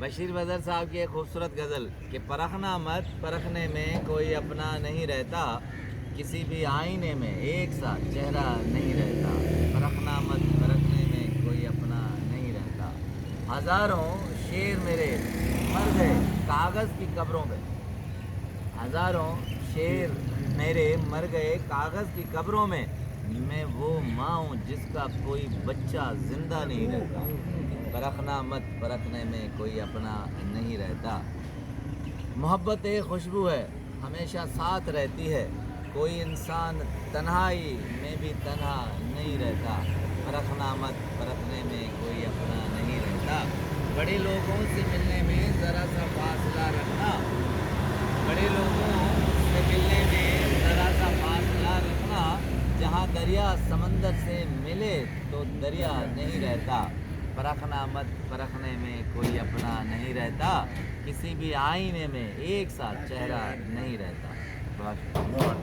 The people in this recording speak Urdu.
بشیر بزر صاحب کی ایک خوبصورت غزل کہ پرکھنا مت پرکھنے میں کوئی اپنا نہیں رہتا، کسی بھی آئینے میں ایک سا چہرہ نہیں رہتا، پرکھنا مت پرکھنے میں کوئی اپنا نہیں رہتا۔ ہزاروں شعر میرے مر گئے کاغذ کی قبروں میں، ہزاروں شعر میرے مر گئے کاغذ کی قبروں میں، میں وہ ماں ہوں جس کا کوئی بچہ زندہ نہیں رہتا، پرکھنا مت پرکھنے میں کوئی اپنا نہیں رہتا۔ محبت ایک خوشبو ہے ہمیشہ ساتھ رہتی ہے، کوئی انسان تنہائی میں بھی تنہا نہیں رہتا، پرکھنا مت پرکھنے میں کوئی اپنا نہیں رہتا۔ بڑے لوگوں سے ملنے میں ذرا سا فاصلہ رکھنا، بڑے لوگوں سے ملنے میں ذرا سا فاصلہ رکھنا، جہاں دریا سمندر سے ملے تو دریا نہیں رہتا، پرکھنا مت پرکھنے میں کوئی اپنا نہیں رہتا، کسی بھی آئینے میں ایک سا چہرہ نہیں رہتا۔